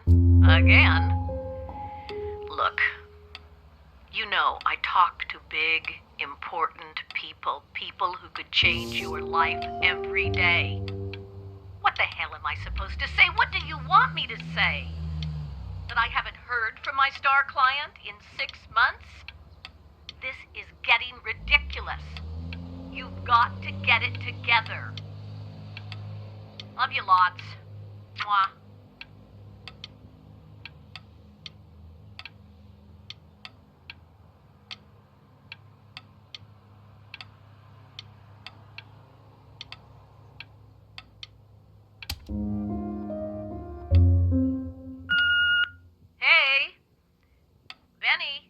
calling. Again. Look, you know I talk to big, important people. People who could change your life every day. What the hell am I supposed to say? What do you want me to say? That I haven't heard from my star client in 6 months? This is getting ridiculous. You've got to get it together. Love you lots. Mwah. Hey, Benny.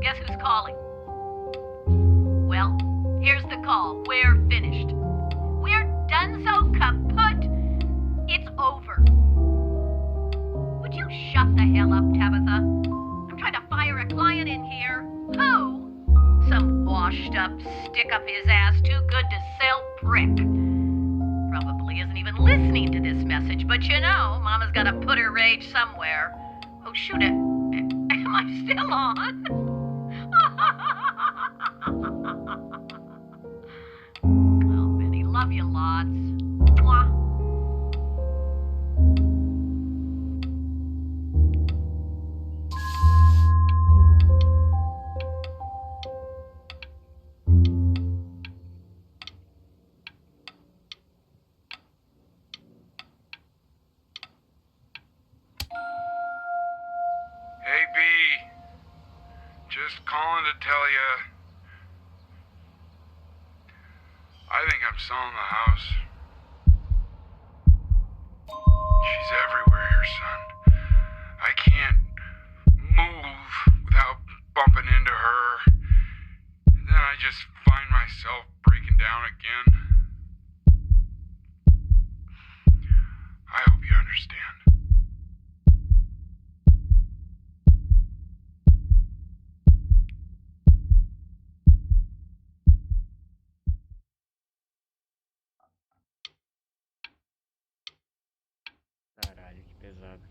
Guess who's calling? Well, here's the call. We're finished. We're done so kaput. It's over. Would you shut the hell up, Tabitha? I'm trying to fire a client in here. Who? Some washed up, stick up his ass, too good to sell prick. Probably isn't even listening to this message, but you know, Mama's gotta put her rage somewhere. Oh, shoot it. Am I still on? Oh, Benny, love you lots. Mwah. Hey, B. Just calling to tell you. I think I'm selling the house. She's everywhere here, son. I can't move without bumping into her. And then I just find myself breaking down again. I hope you understand. Caralho, que pesado.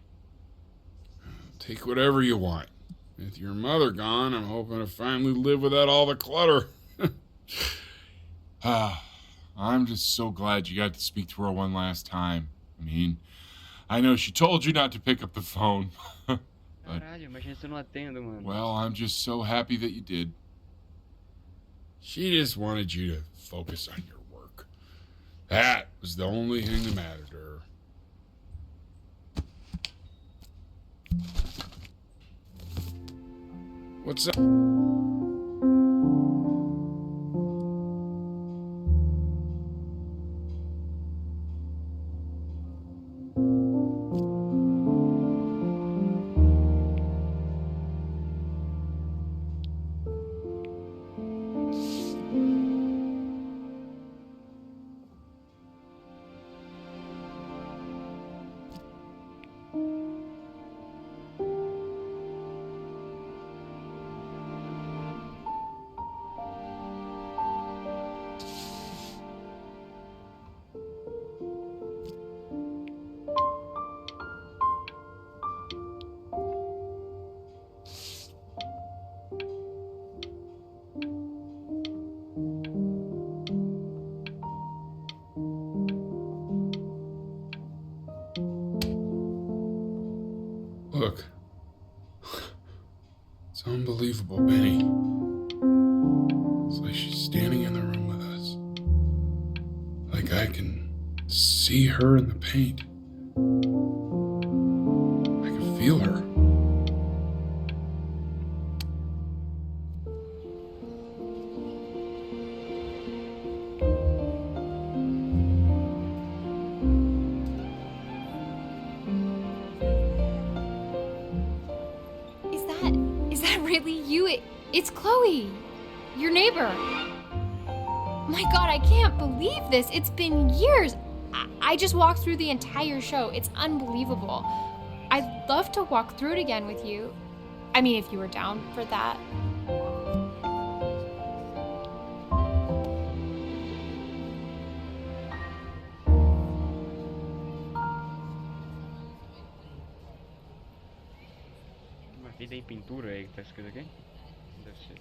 Take whatever you want. With your mother gone, I'm hoping to finally live without all the clutter. I'm just so glad you got to speak to her one last time. I mean, I know she told you not to pick up the phone. Caralho, imagina se eu não atendo, mano. Well, I'm just so happy that you did. She just wanted you to focus on your work. That was the only thing that mattered to her. What's up? Look. It's unbelievable, Benny. It's like she's standing in the room with us. Like I can see her in the paint. I can feel her. Is that really you? It's Chloe, your neighbor. My God, I can't believe this. It's been years. I just walked through the entire show. It's unbelievable. I'd love to walk through it again with you. I mean, if you were down for that. tem pintura aí que tá escrito aqui? Deve ser.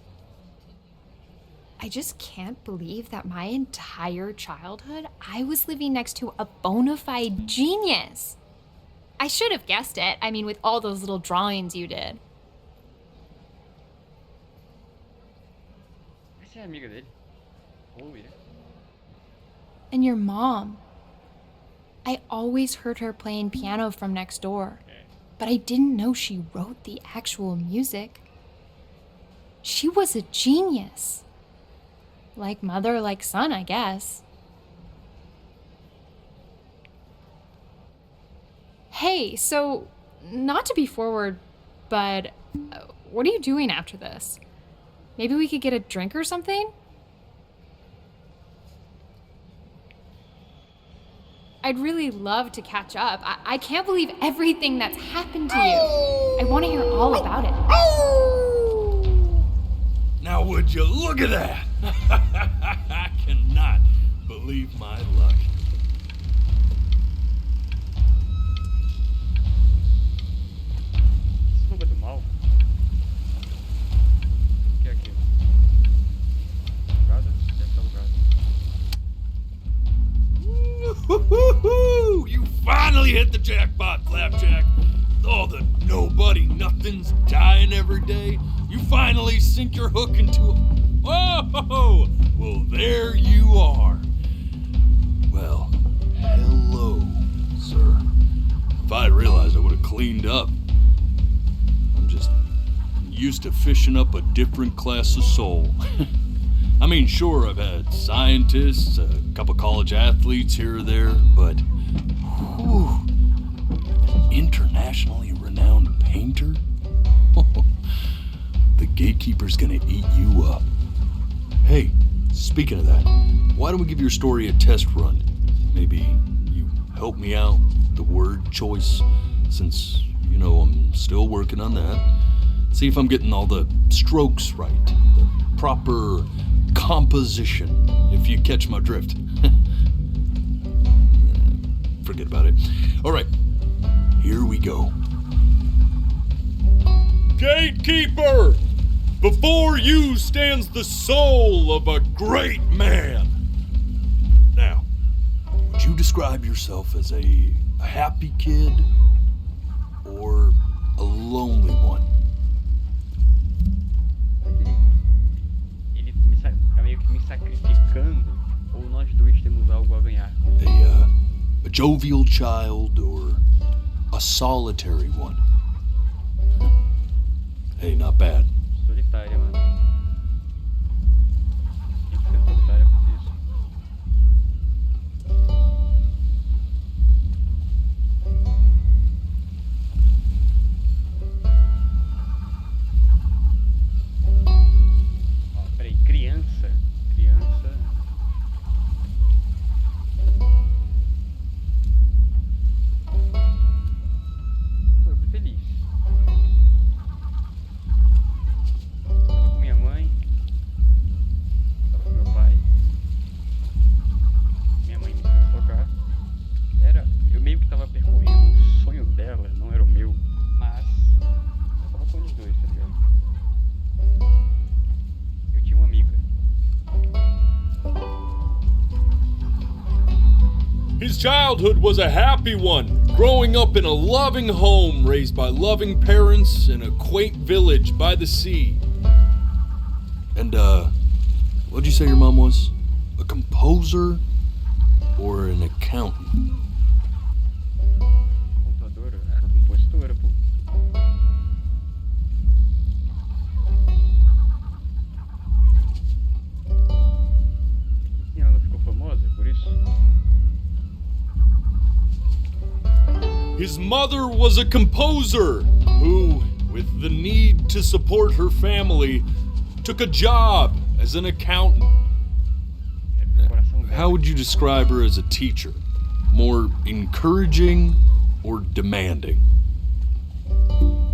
I just can't believe that my entire childhood I was living next to a bona fide genius. I should have guessed it. I mean, with all those little drawings you did. Essa é a amiga dele. Ou loira. And your mom. I always heard her playing piano from next door, but I didn't know she wrote the actual music. She was a genius. Like mother, like son, I guess. Hey, so, not to be forward, but what are you doing after this? Maybe we could get a drink or something? I'd really love to catch up. I can't believe everything that's happened to you. I want to hear all about it. Now would you look at that? I cannot believe my luck. Desculpa do mal. O que é aquilo? Alugada? Deve estar alugada. Woo-hoo-hoo! You finally hit the jackpot, Flapjack. All the nobody nothings dying every day. You finally sink your hook into a... Whoa! Well, there you are. Well, hello, sir. If I had realized, I would have cleaned up. I'm just used to fishing up a different class of soul. I mean, sure, I've had scientists, a couple college athletes here or there, but... Whew, internationally renowned painter? The gatekeeper's gonna eat you up. Hey, speaking of that, why don't we give your story a test run? Maybe you help me out with the word choice, since, you know, I'm still working on that. See if I'm getting all the strokes right, the proper composition, if you catch my drift. Forget about it. All right, here we go. Gatekeeper! Before you stands the soul of a great man. Now, would you describe yourself as a happy kid or a lonely one? Ele tá meio que me sacrificando, ou nós dois temos algo a ganhar. A jovial child or a solitary one? Hey, not bad. Solitária, mano. Tem que ser solitária por isso. Ó, peraí, criança. Criança. Pô, eu fui feliz. Tava com minha mãe, tava com meu pai. Minha mãe me ensinou a tocar. Eu meio que tava percorrendo o sonho dela, não era o meu, mas eu tava com os dois, tá ligado? Eu tinha uma amiga. His childhood was a happy one, growing up in a loving home raised by loving parents in a quaint village by the sea. And, what'd you say your mom was? A composer or an accountant? Computadora, era compositora, pô. E ela não ficou famosa por isso? His mother was a composer who, with the need to support her family, took a job as an accountant. Era do coração dela. How would you describe her as a teacher? More encouraging or demanding?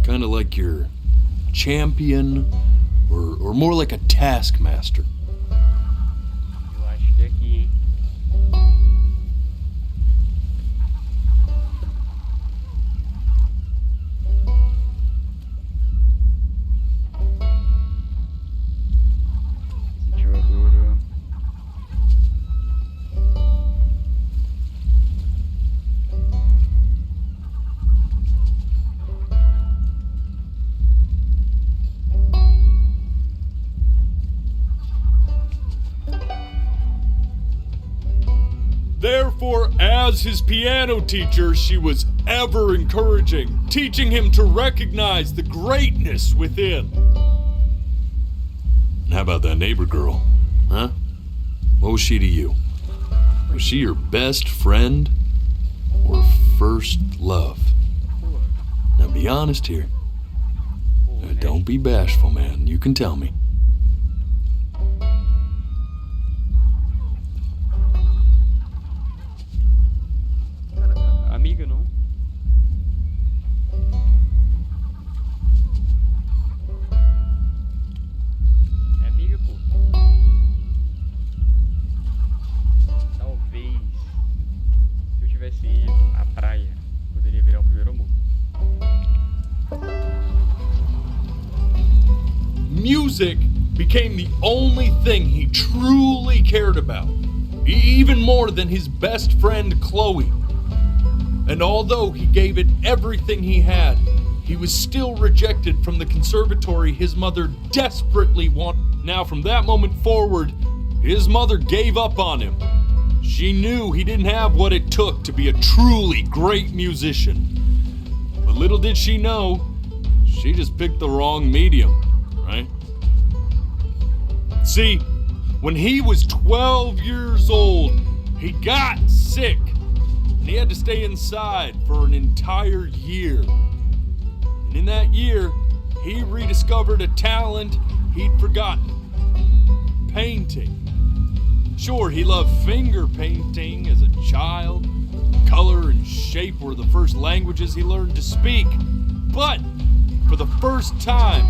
Kind of like your champion or more like a taskmaster? Eu acho que é aqui, hein? Therefore, as his piano teacher, she was ever encouraging, teaching him to recognize the greatness within. And how about that neighbor girl, huh? What was she to you? Was she your best friend or first love? Now be honest here. Now, don't be bashful, man. You can tell me. Amiga, não? É amiga, pô. Talvez, se eu tivesse ido à praia, poderia virar o primeiro amor. Music became the only thing he truly cared about, even more than his best friend Chloe. And although he gave it everything he had, he was still rejected from the conservatory his mother desperately wanted. Now, from that moment forward, his mother gave up on him. She knew he didn't have what it took to be a truly great musician. But little did she know, she just picked the wrong medium, right? See, when he was 12 years old, he got sick. And he had to stay inside for an entire year. And in that year, he rediscovered a talent he'd forgotten. Painting. Sure, he loved finger painting as a child. Color and shape were the first languages he learned to speak. But for the first time,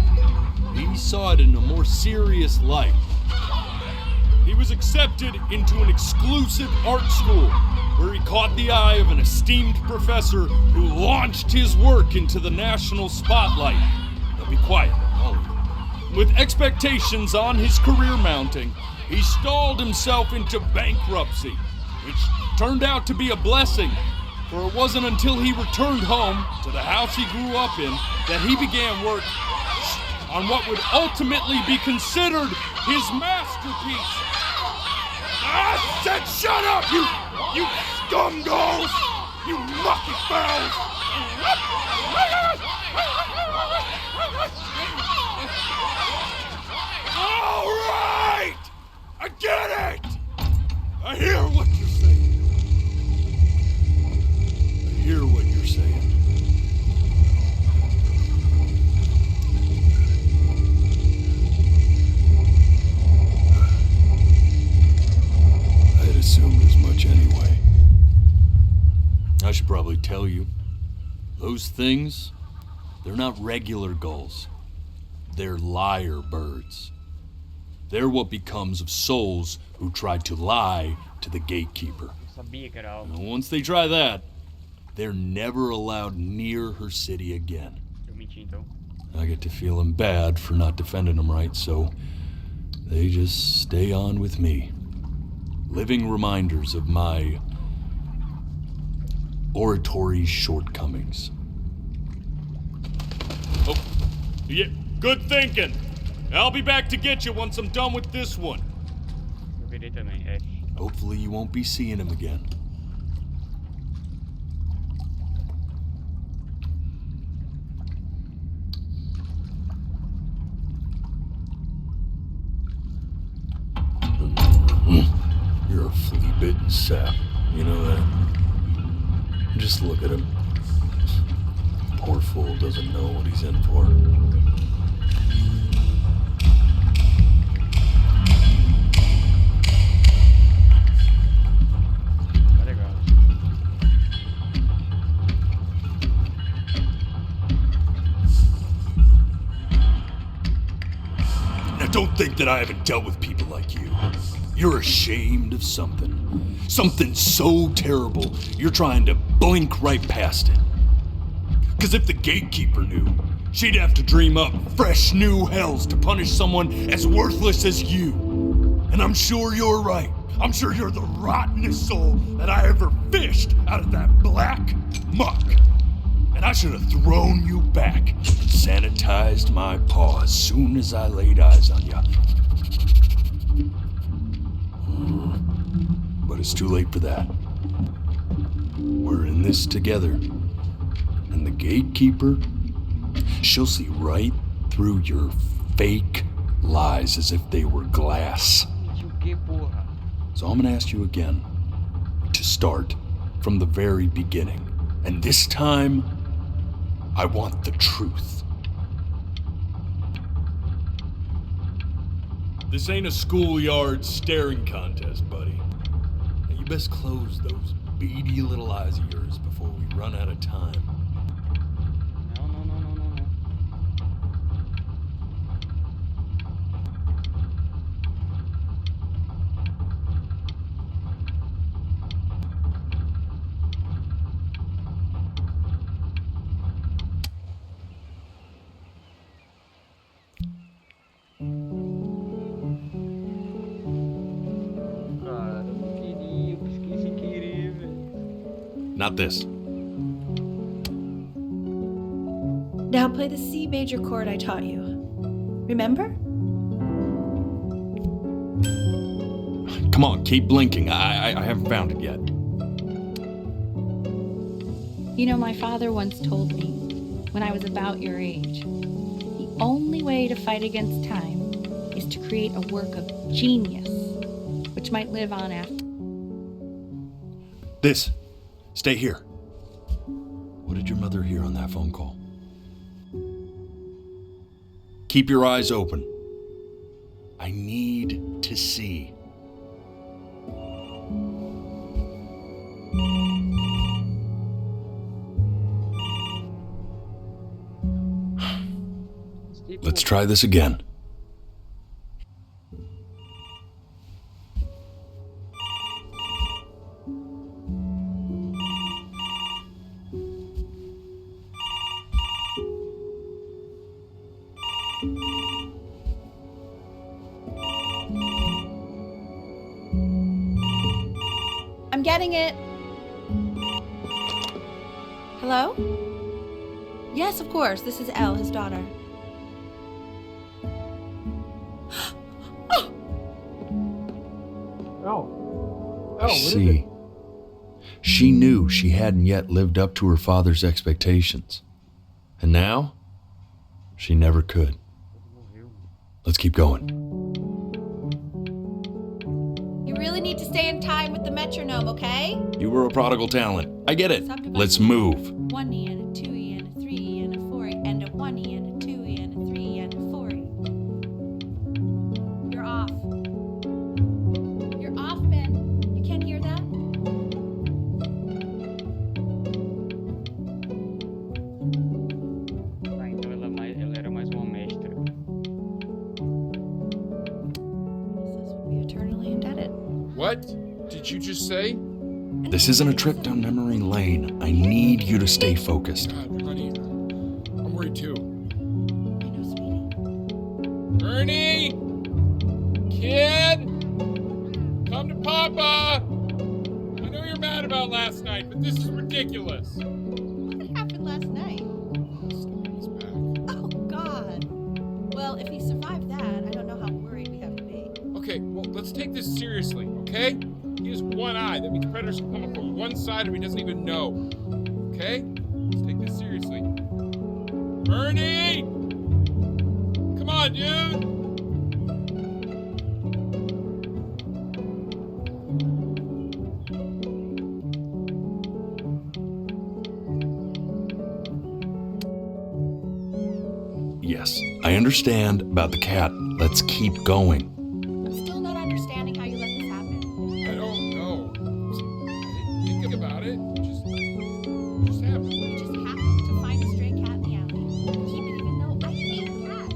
he saw it in a more serious light. He was accepted into an exclusive art school where he caught the eye of an esteemed professor who launched his work into the national spotlight. Now be quiet, all of you. With expectations on his career mounting, he stalled himself into bankruptcy, which turned out to be a blessing, for it wasn't until he returned home to the house he grew up in that he began work on what would ultimately be considered his masterpiece. I said shut up, you scumballs! You mucky fowls! All right! I get it! I hear what you're saying. I hear what you're saying. I'd assumed as much anyway. I should probably tell you, those things, they're not regular gulls. They're lyre birds. They're what becomes of souls who tried to lie to the gatekeeper. Sabia que era algo. And once they try that, they're never allowed near her city again. Eu menti então. I get to feeling bad for not defending them right, so they just stay on with me. Living reminders of my oratory shortcomings. Oh, yeah, good thinking. I'll be back to get you once I'm done with this one. Eu virei também, é. Hopefully you won't be seeing him again. You're a flea-bitten sap. You know that? Just look at him. Poor fool doesn't know what he's in for. Tá legal. Now don't think that I haven't dealt with people like you. You're ashamed of something. Something so terrible, you're trying to blink right past it. Because if the gatekeeper knew, she'd have to dream up fresh new hells to punish someone as worthless as you. And I'm sure you're right. I'm sure you're the rottenest soul that I ever fished out of that black muck. And I should have thrown you back and sanitized my paw as soon as I laid eyes on you. But it's too late for that. this together. And the gatekeeper, she'll see right through your fake lies as if they were glass. Mentiu o quê, porra? So I'm gonna ask you again to start from the very beginning. And this time, I want the truth. This ain't a schoolyard staring contest, buddy. Now you best close those beady little eyes of yours before we run out of time. Não, não, não, não, não, não. Cara, eu não queria, eu pesquei sem querer, velho. Not this. Now play the C major chord I taught you. Remember? Come on, keep blinking. I haven't found it yet. You know, my father once told me, when I was about your age, the only way to fight against time is to create a work of genius, which might live on after. This. Stay here. What did your mother hear on that phone call? Keep your eyes open. I need to see. Let's try this again. I'm getting it. Hello? Yes, of course. This is Elle, his daughter. See, she knew she hadn't yet lived up to her father's expectations. And now, she never could. Let's keep going. You really need to stay in time with the metronome, okay? You were a prodigal talent. I get it. Let's move. 1 E and a 2 E and a 3 E and a 4 E and a 1 E and a 2 E and a 3 E and a 4 E. You're off. You're off, Ben. You can't hear that? Ah, então ela era mais uma mestra. This will be eternally indebted. What did you just say? This isn't a trip down memory lane. I need you to stay focused. God, honey, I'm worried too. I know, sweetie. Ernie! Kid! Come to Papa! I know you're mad about last night, but this is ridiculous. What happened last night? He's back. Oh, God. Well, if he survived that, I don't know how worried we have to be. Okay, well, let's take this seriously, okay? He has one eye. That means predators can come up from one side of him he doesn't even know. Okay? Let's take this seriously. Ernie! Come on, dude! Yes, I understand about the cat. Let's keep going. I'm still not understanding how you let this happen. I don't know. Think about it. Just happened. We just happened to find a stray cat in the alley. Keep it even though I hate cats.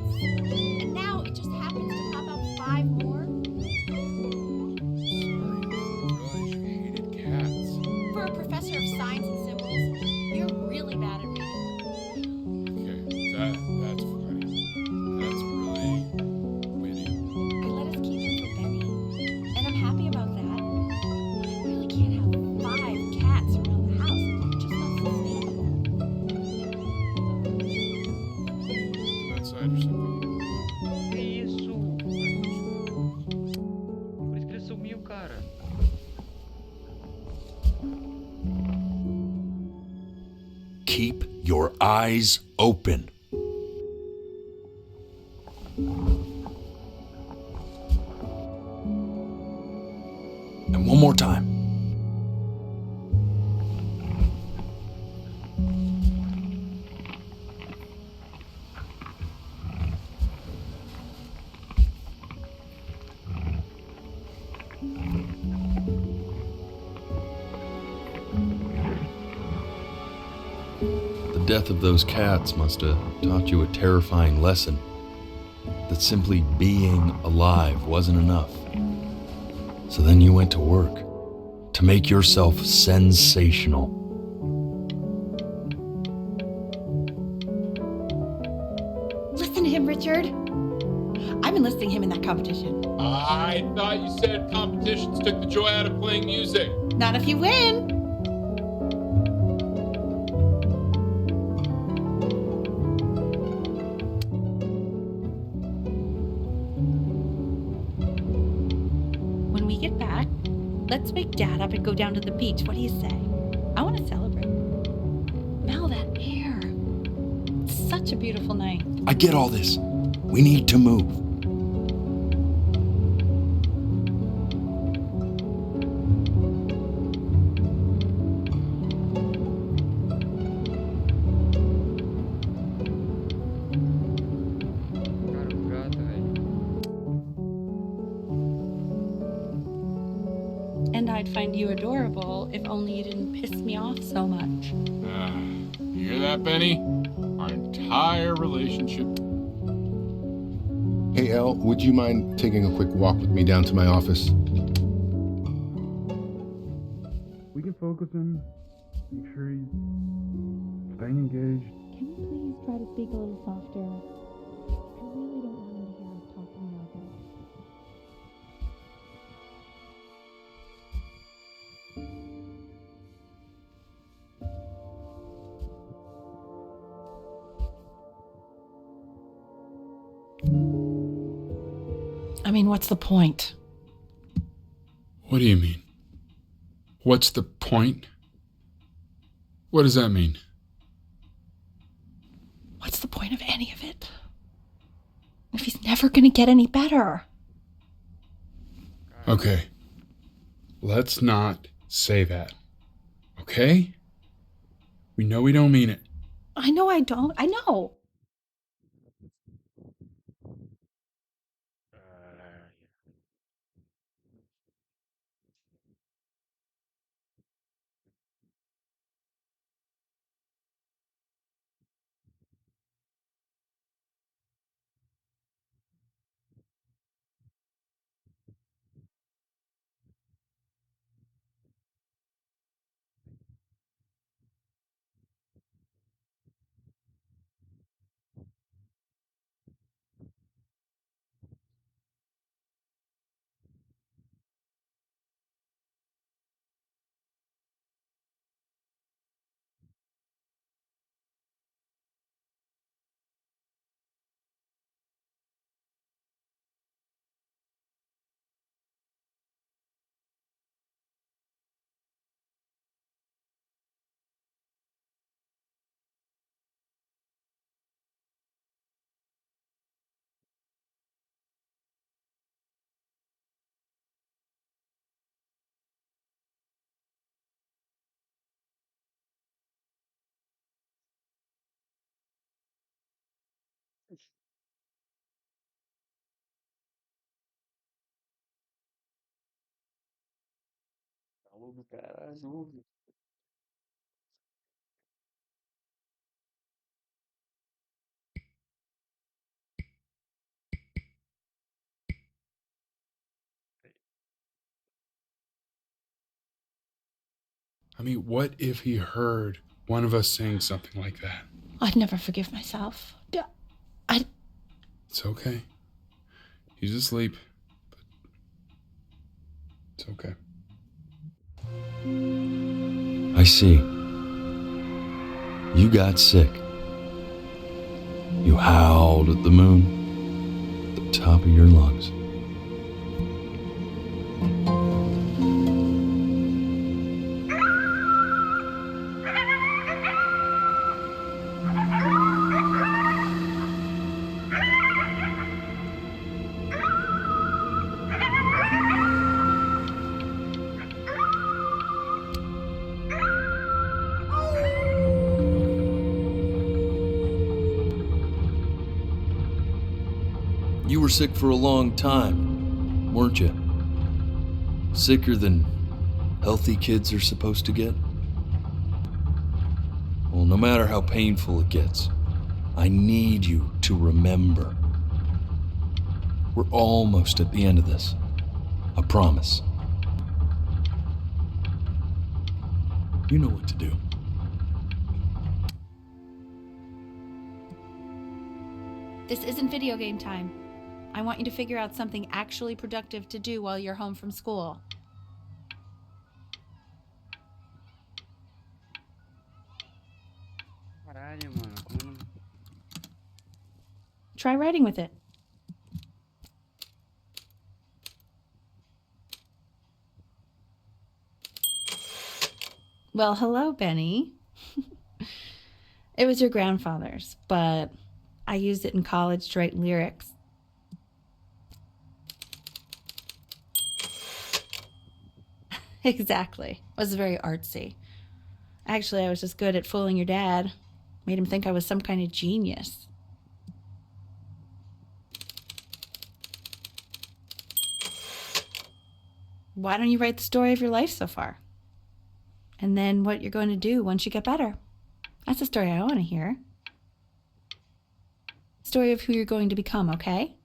And now it just happens to pop out 5 more. Sorry, I didn't realize you hated cats. For a professor of science and symbols, you're really bad at reading. Okay, that's funny. That's really witty. I let us keep him for Benny. And I'm happy about that. But I really can't have 5 cats around keep your eyes open. And one more time. The death of those cats must have taught you a terrifying lesson. That simply being alive wasn't enough. So then you went to work to make yourself sensational. Listen to him, Richard. I'm enlisting him in that competition. I thought you said competitions took the joy out of playing music. Not if you win. When we get back, let's wake Dad up and go down to the beach. What do you say? I want to celebrate. Smell that air. It's such a beautiful night. I get all this. We need to move. Cara, o gato, velho. And I'd find you adorable if only you didn't piss me off so much. You hear that, Benny? Our entire relationship. Hey, Elle, would you mind taking a quick walk with me down to my office? We can focus him, make sure he's staying engaged. Can you please try to speak a little softer? I really don't want him to hear us talking about this. I mean, what's the point? What do you mean? What's the point? What does that mean? What's the point of any of it? If he's never gonna get any better. Okay. Let's not say that. Okay? We know we don't mean it. I know I don't. I know. Calor do caralho. I mean, what if he heard one of us saying something like that? I'd never forgive myself. It's okay. He's asleep. But it's okay. I see. You got sick. You howled at the moon at the top of your lungs. sick for a long time, weren't you? Sicker than healthy kids are supposed to get? Well, no matter how painful it gets, I need you to remember. We're almost at the end of this. I promise. You know what to do. This isn't video game time. I want you to figure out something actually productive to do while you're home from school. Caralho, mano. Como não... Try writing with it. Well, hello, Benny. It was your grandfather's, but I used it in college to write lyrics. Exactly. It was very artsy. Actually, I was just good at fooling your dad. Made him think I was some kind of genius. Why don't you write the story of your life so far? And then what you're going to do once you get better. That's the story I want to hear. Story of who you're going to become, okay?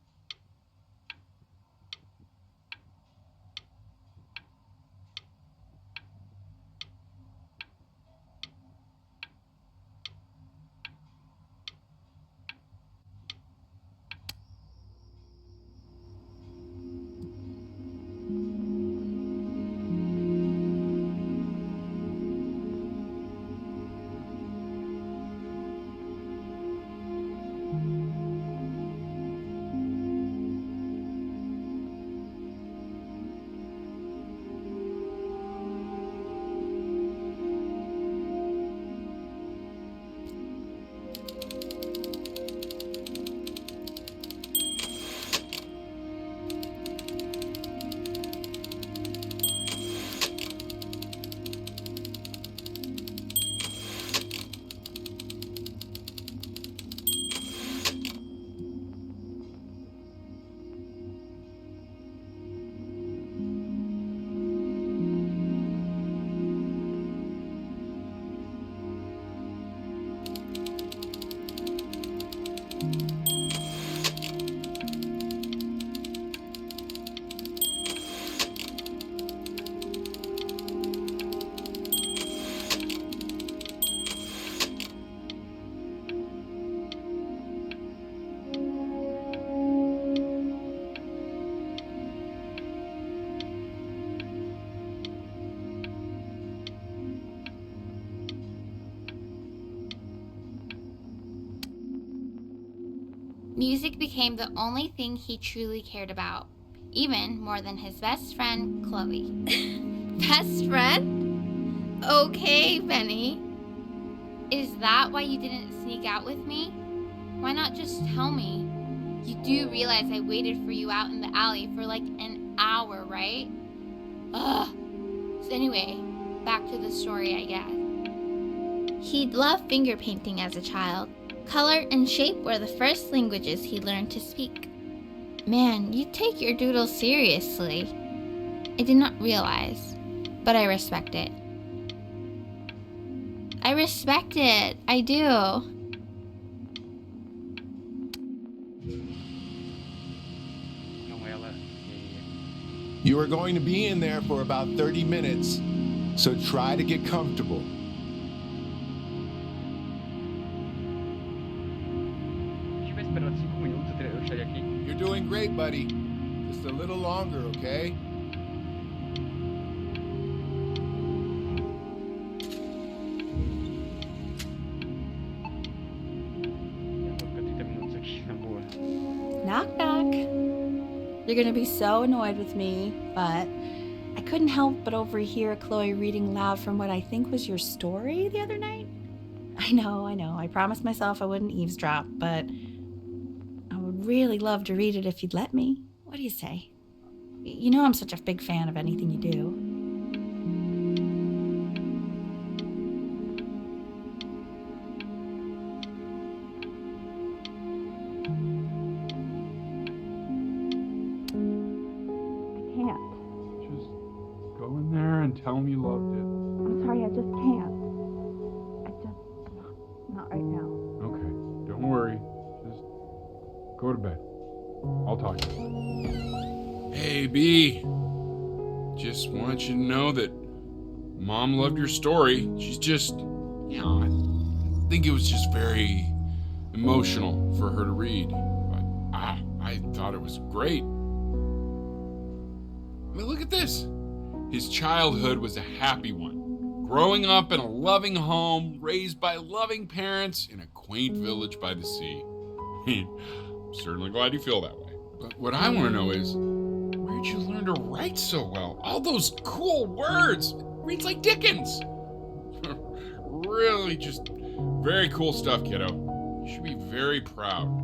Music became the only thing he truly cared about, even more than his best friend, Chloe. Best friend? Okay, Benny. Is that why you didn't sneak out with me? Why not just tell me? You do realize I waited for you out in the alley for like an hour, right? Ugh. So anyway, back to the story, I guess. He'd loved finger painting as a child. Color and shape were the first languages he learned to speak. Man, you take your doodle seriously. I did not realize, but I respect it. I respect it. I do. Não, ela... You are going to be in there for about 30 minutes, so try to get comfortable. Se eu tivesse esperado 5 minutos, eu estaria aqui. You're doing great, buddy. Just a little longer, okay? Eu vou ficar 30 minutos aqui, na boa. Knock, knock. You're gonna be so annoyed with me, but I couldn't help but overhear Chloe reading loud from what I think was your story the other night. I know. I promised myself I wouldn't eavesdrop, but I would really love to read it if you'd let me. What do you say? You know I'm such a big fan of anything you do. and tell him you loved it. I'm sorry, I just can't. Not right now. Okay, don't worry. Just go to bed. I'll talk to you. Hey, B. Just want you to know that Mom loved your story. She's just, I think it was just very emotional for her to read. But I thought it was great. I mean, look at this. His childhood was a happy one. Growing up in a loving home, raised by loving parents in a quaint village by the sea. I'm certainly glad you feel that way. But what I want to know is, where'd you learn to write so well? All those cool words. It reads like Dickens. Really just very cool stuff, kiddo. You should be very proud.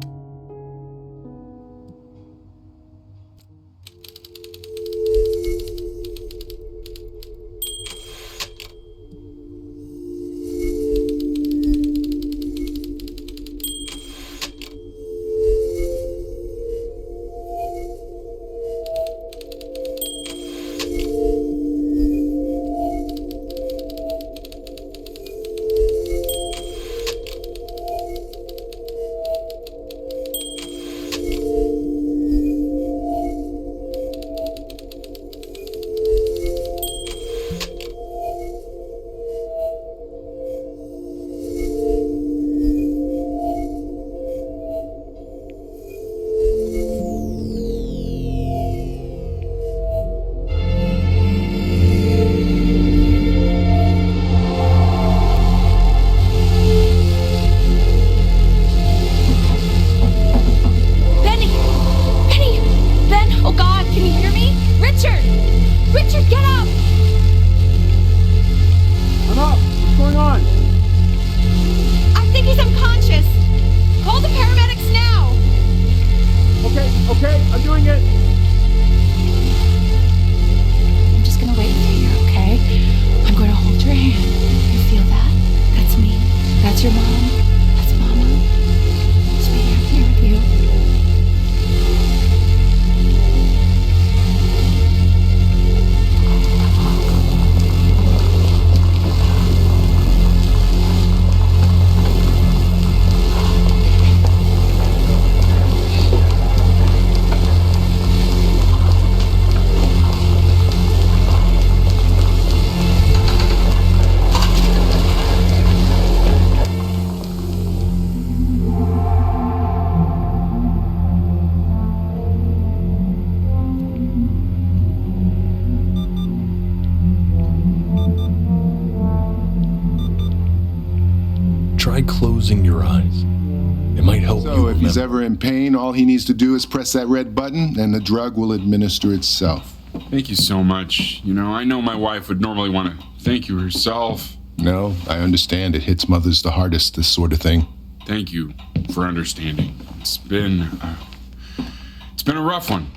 Try closing your eyes. It might help you So if he's remember. ever in pain, all he needs to do is press that red button and the drug will administer itself. Thank you so much. I know my wife would normally want to thank you herself. No, I understand. It hits mothers the hardest, this sort of thing. Thank you for understanding. It's been a rough one.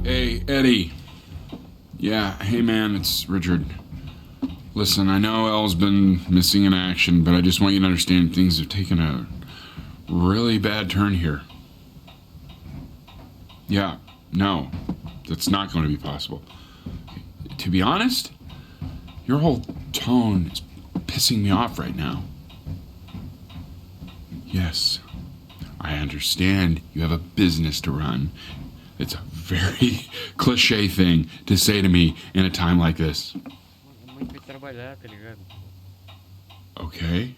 Hey, Eddie. Yeah, hey man, it's Richard. Listen, I know Elle's been missing in action, but I just want you to understand things have taken a really bad turn here. Yeah, no, that's not going to be possible. To be honest, your whole tone is pissing me off right now. Yes, I understand you have a business to run. It's a very cliche thing to say to me in a time like this. Okay.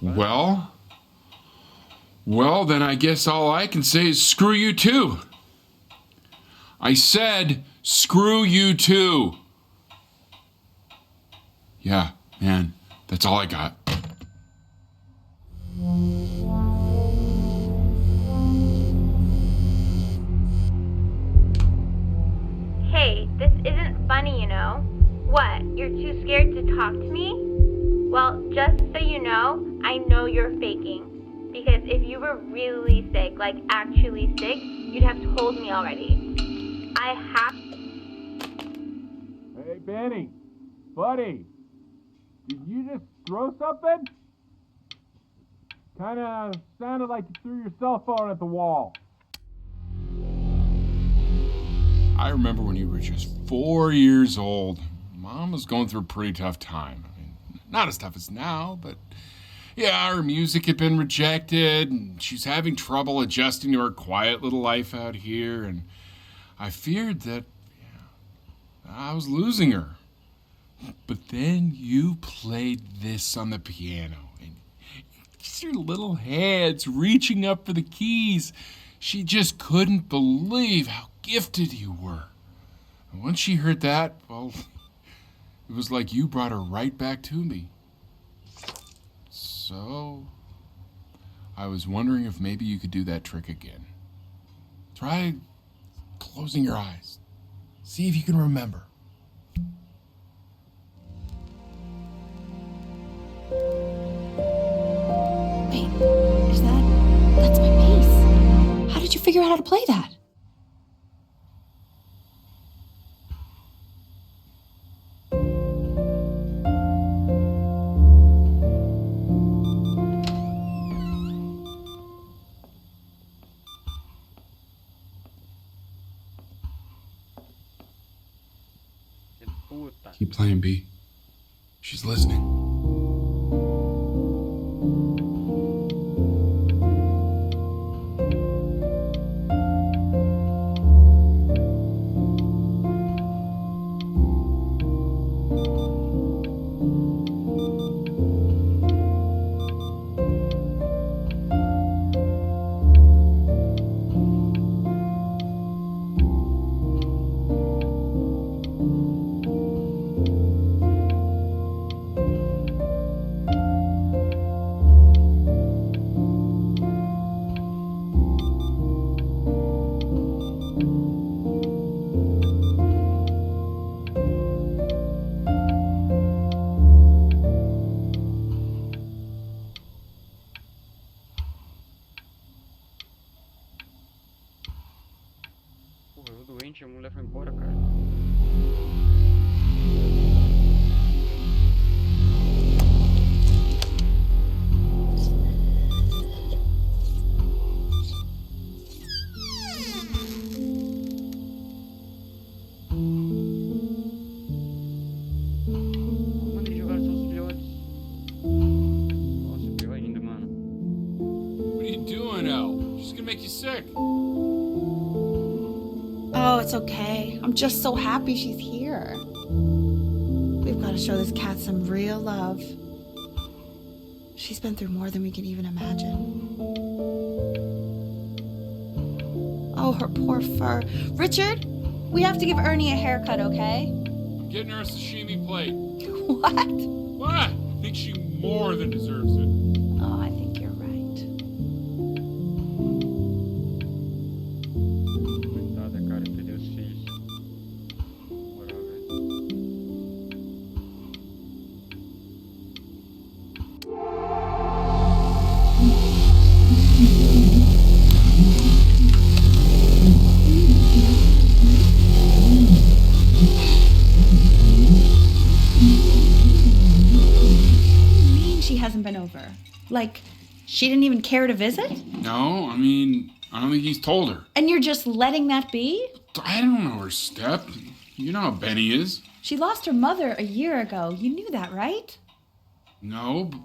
Well, then I guess all I can say is screw you too. I said screw you too. Yeah, man, that's all I got. This isn't funny, you know. What, you're too scared to talk to me? Well, just so you know, I know you're faking. Because if you were really sick, like actually sick, you'd have told me already. I have... Hey, Benny. Buddy. Did you just throw something? Kinda sounded like you threw your cell phone at the wall. I remember when you were just 4 years old. Mom was going through a pretty tough time. I mean, not as tough as now, but yeah, her music had been rejected, and she's having trouble adjusting to her quiet little life out here, and I feared that I was losing her. But then you played this on the piano, and just your little hands reaching up for the keys. She just couldn't believe how gifted you were. And once she heard that, well, it was like you brought her right back to me. So, I was wondering if maybe you could do that trick again. Try closing your eyes. See if you can remember. Wait, that's my bass. How did you figure out how to play that? Keep playing, B. She's listening. Doente, a mulher foi embora, cara. Mandei jogar os seus filhotes. Nossa, pior ainda, mano. What are you doing, Elle? She's gonna make you sick. Oh, it's okay. I'm just so happy she's here. We've got to show this cat some real love. She's been through more than we can even imagine. Oh, her poor fur. Richard, we have to give Ernie a haircut, okay? I'm getting her a sashimi plate. What? What? I think she more than deserves it. Oh, I think you're right. Coitada, cara, perdeu os filhos. Moral, velho. She hasn't been over. Like, she didn't even care to visit? No, I mean, I don't think he's told her. And you're just letting that be? I don't know her step. You know how Benny is. She lost her mother a year ago. You knew that, right? No, but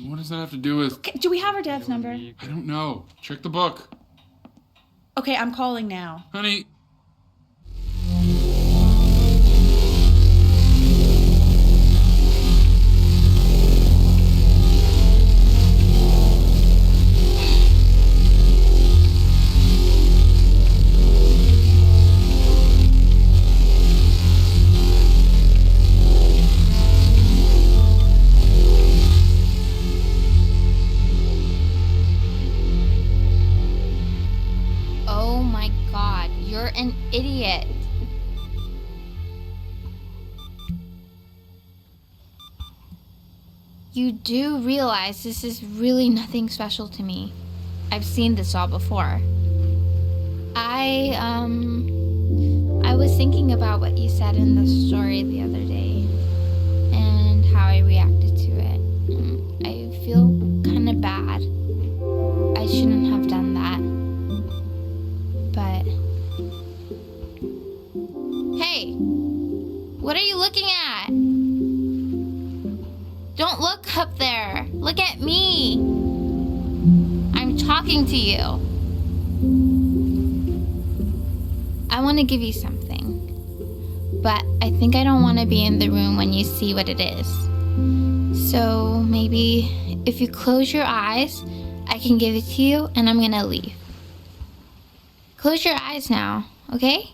what does that have to do with... Okay, do we have her dad's number? I don't know. Check the book. Okay, I'm calling now. Honey... you do realize this is really nothing special to me. I've seen this all before. I was thinking about what you said in the story the other day and how I reacted to it. I feel kind of bad. I shouldn't have done that. But hey, what are you looking at? Don't look up there. Look at me. I'm talking to you. I want to give you something, but I think I don't want to be in the room when you see what it is. So maybe if you close your eyes, I can give it to you and I'm going to leave. Close your eyes now, okay?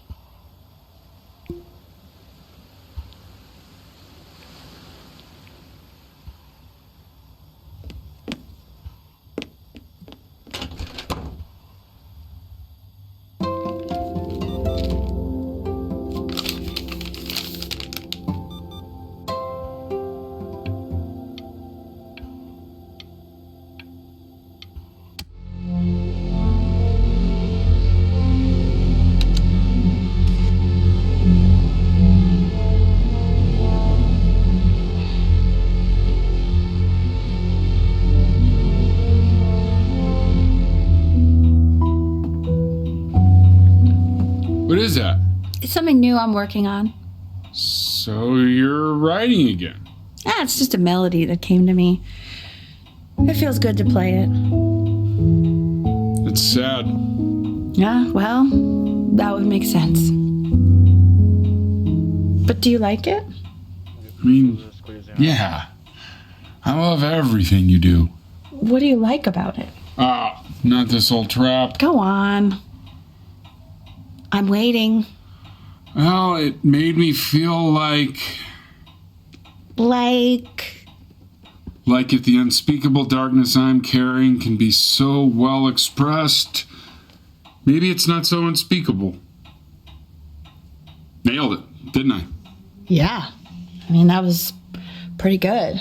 What is that? It's something new I'm working on. So you're writing again? It's just a melody that came to me. It feels good to play it. It's sad. Yeah, well, that would make sense. But do you like it? I mean, yeah. I love everything you do. What do you like about it? Not this old trap. Go on. I'm waiting. Well, it made me feel like if the unspeakable darkness I'm carrying can be so well expressed, maybe it's not so unspeakable. Nailed it, didn't I? Yeah. I mean, that was pretty good.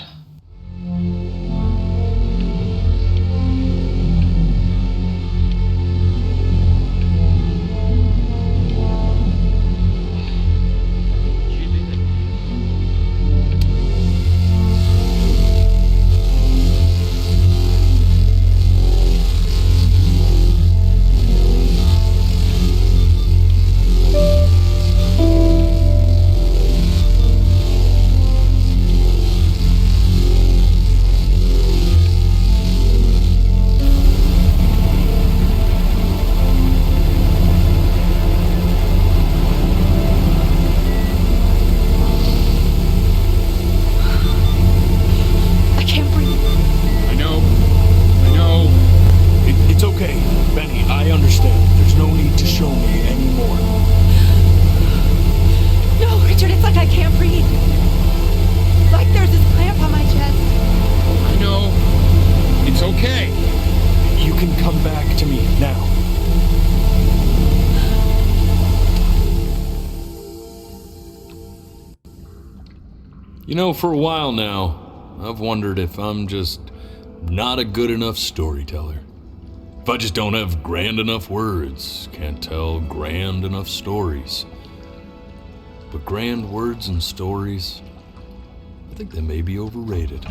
You know, for a while now, I've wondered if I'm just not a good enough storyteller. If I just don't have grand enough words, can't tell grand enough stories. But grand words and stories, I think they may be overrated.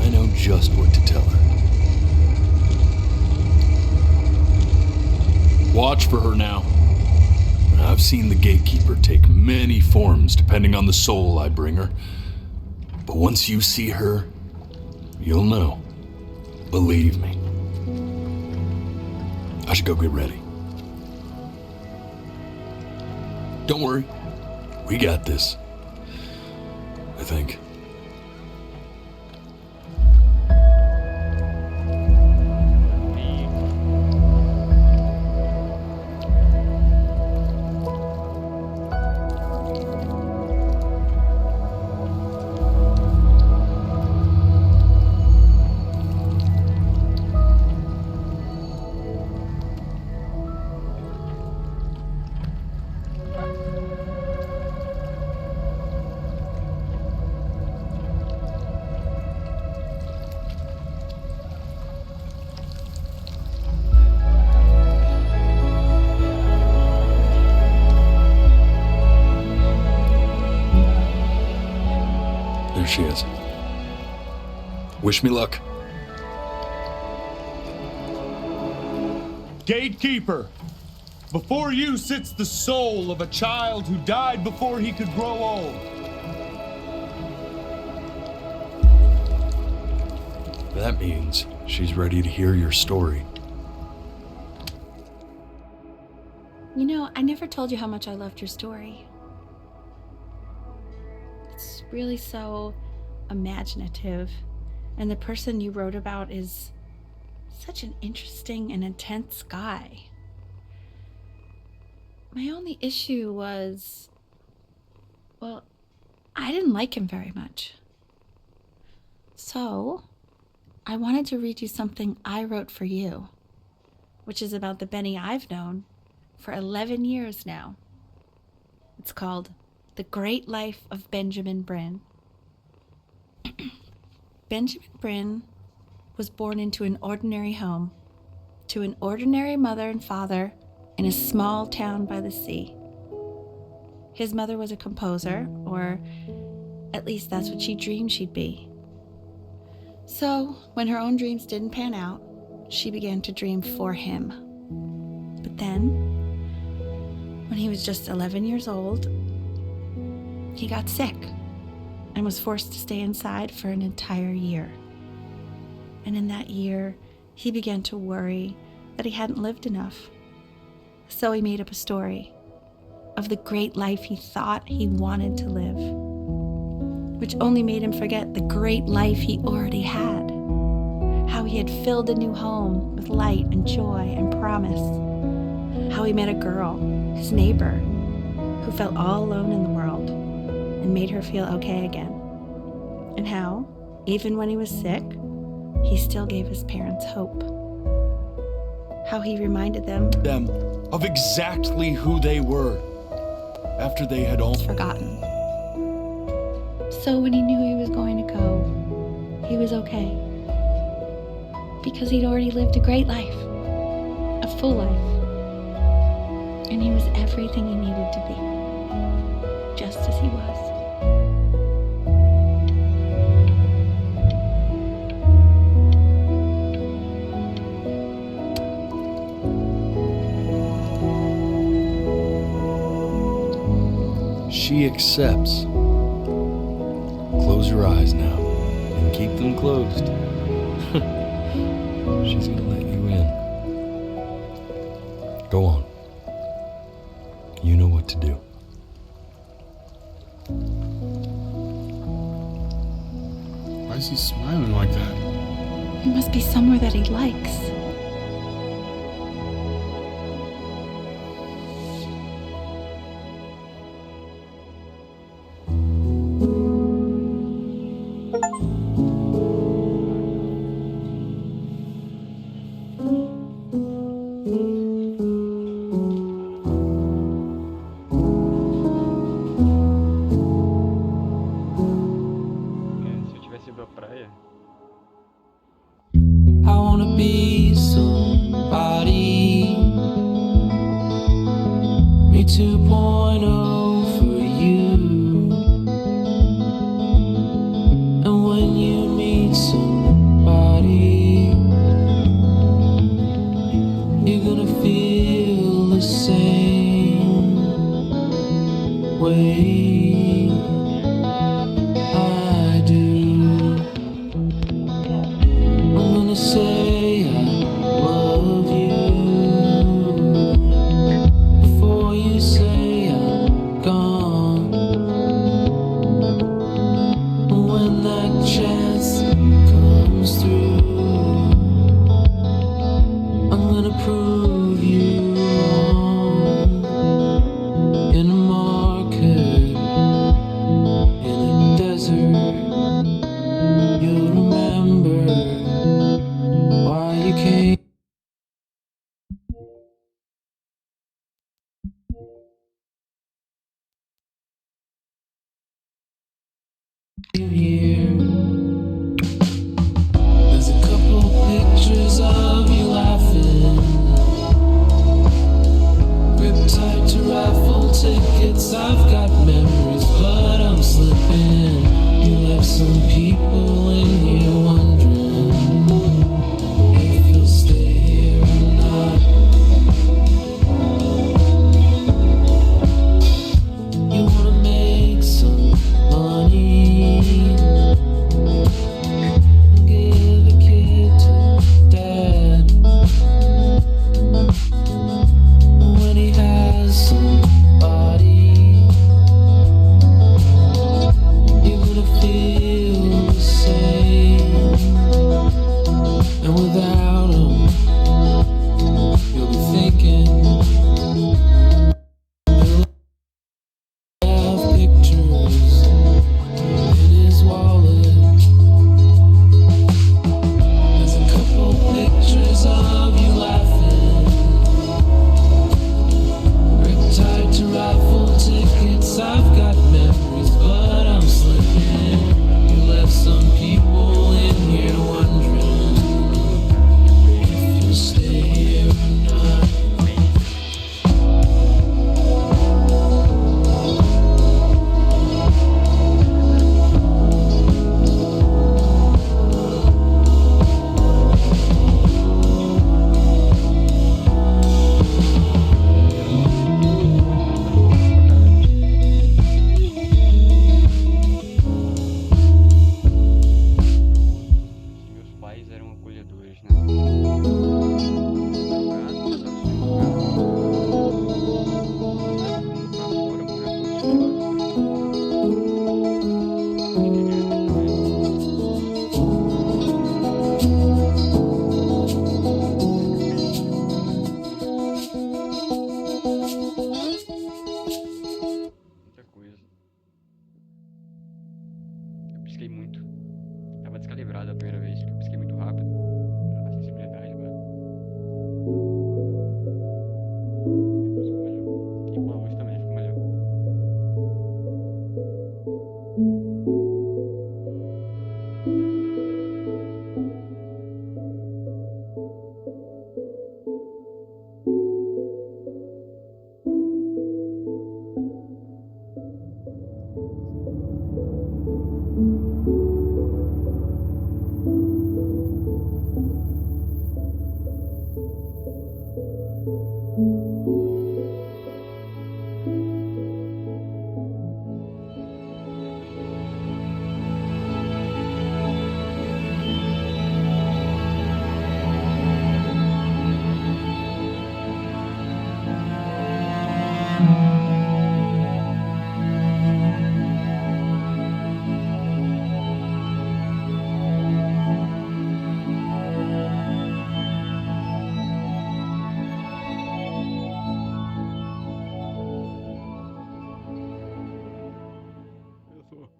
I know just what to tell her. Watch for her now. I've seen the gatekeeper take many forms depending on the soul I bring her. But once you see her, you'll know. Believe me. I should go get ready. Don't worry. We got this. I think. Wish me luck. Gatekeeper, before you sits the soul of a child who died before he could grow old. That means she's ready to hear your story. You know, I never told you how much I loved your story. It's really so imaginative, and the person you wrote about is such an interesting and intense guy. My only issue was, well, I didn't like him very much. So, I wanted to read you something I wrote for you, which is about the Benny I've known for 11 years now. It's called The Great Life of Benjamin Bryn. Benjamin Bryn was born into an ordinary home, to an ordinary mother and father in a small town by the sea. His mother was a composer, or at least that's what she dreamed she'd be. So, when her own dreams didn't pan out, she began to dream for him. But then, when he was just 11 years old, he got sick and was forced to stay inside for an entire year. And in that year, he began to worry that he hadn't lived enough. So he made up a story of the great life he thought he wanted to live, which only made him forget the great life he already had, how he had filled a new home with light and joy and promise, how he met a girl, his neighbor, who felt all alone in the world and made her feel okay again, and how, even when he was sick, he still gave his parents hope. How he reminded them Of exactly who they were after they had all forgotten. So when he knew he was going to go, he was okay. Because he'd already lived a great life, a full life. And he was everything he needed to be, just as he was. She accepts. Close your eyes now and keep them closed. She's gonna let you in. Go on. You know what to do. Why is he smiling like that? It must be somewhere that he likes. Se eu tivesse ido à praia, I wanna be somebody. Me 2.0 for you. And when you meet somebody, you're gonna feel the same way I do. I'm gonna say I love you before you say I'm gone. And when that chance comes through, I'm gonna prove you wrong. In a market, in a desert, you'll remember why you came here. There's a couple pictures of you laughing, gripped tight to raffle tickets. I've got memories, but I'm slipping. You left some people in here wondering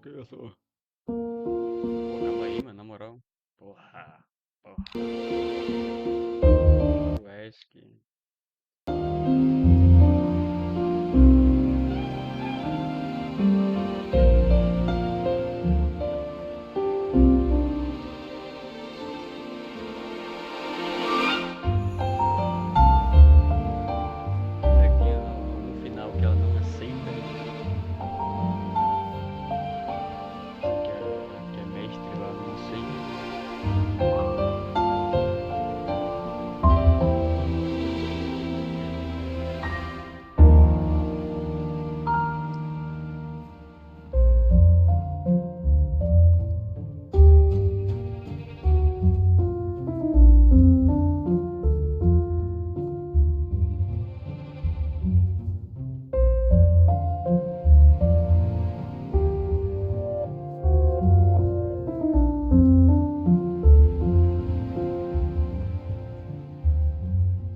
Eu sou. Pô, calma aí, mano, na moral. Porra. Eu acho que. Será que tem algum final que ela não aceita? Que a mestre lá não aceita?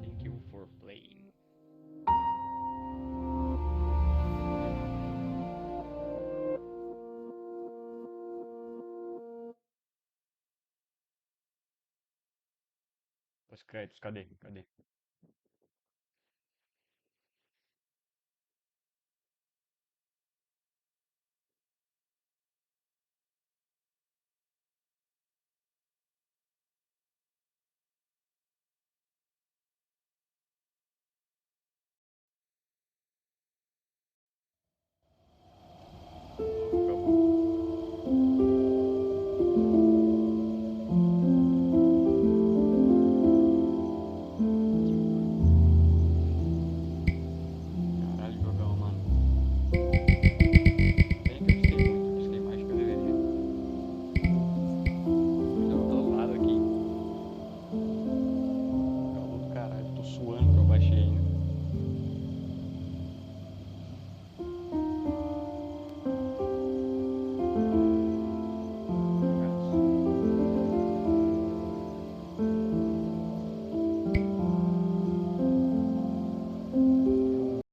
Thank you for playing. Os créditos, cadê?